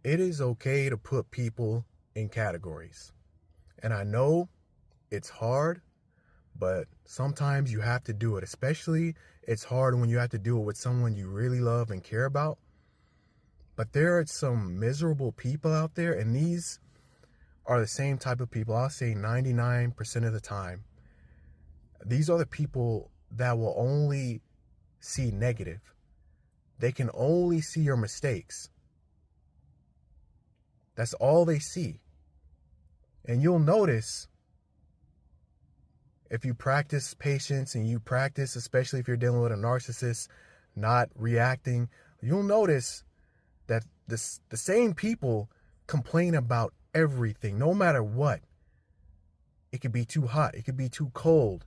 It is okay to put people in categories. And I know it's hard, but sometimes you have to do it. Especially it's hard when you have to do it with someone you really love and care about. But there are some miserable people out there, and these are the same type of people. I'll say 99% of the time. These are the people that will only see negative. They can only see your mistakes. That's all they see. And you'll notice, if you practice patience and you practice, especially if you're dealing with a narcissist, not reacting, you'll notice that the same people complain about everything, no matter what. It could be too hot. It could be too cold.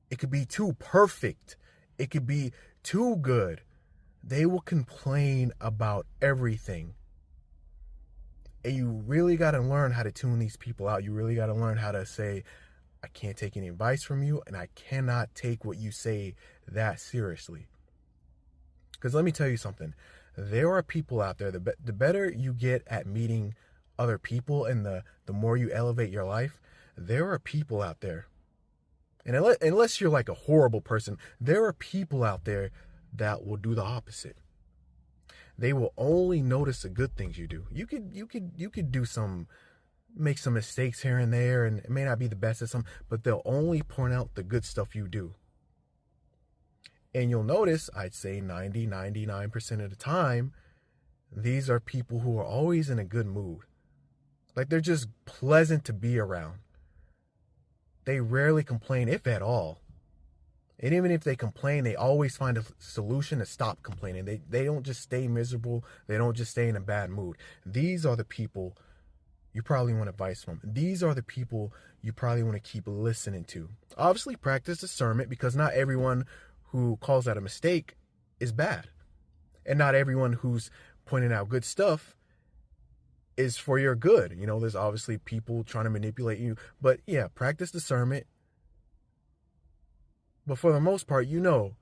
It could be too perfect. It could be too good. They will complain about everything. And you really got to learn how to tune these people out. You really got to learn how to say, I can't take any advice from you, and I cannot take what you say that seriously. Because let me tell you something. There are people out there, the better you get at meeting other people and the more you elevate your life, there are people out there. And unless you're like a horrible person, there are people out there that will do the opposite. They will only notice the good things you do. You could do make some mistakes here and there, and it may not be the best at some, but they'll only point out the good stuff you do. And you'll notice, I'd say 99% of the time, these are people who are always in a good mood. Like, they're just pleasant to be around. They rarely complain, if at all. And even if they complain, they always find a solution to stop complaining. They don't just stay miserable. They don't just stay in a bad mood. These are the people you probably want advice from. These are the people you probably want to keep listening to. Obviously, practice discernment, because not everyone who calls out a mistake is bad. And not everyone who's pointing out good stuff is for your good. You know, there's obviously people trying to manipulate you. But yeah, practice discernment. But for the most part, you know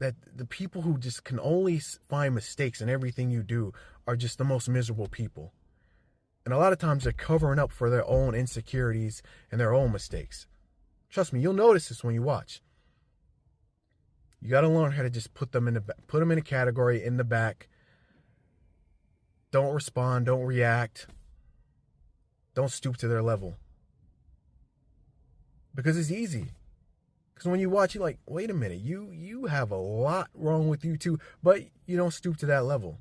that the people who just can only find mistakes in everything you do are just the most miserable people. And a lot of times they're covering up for their own insecurities and their own mistakes. Trust me, you'll notice this when you watch. You got to learn how to just put them in a category in the back. Don't respond, don't react. Don't stoop to their level. Because it's easy. Because when you watch, you're like, wait a minute, you have a lot wrong with you too, but you don't stoop to that level.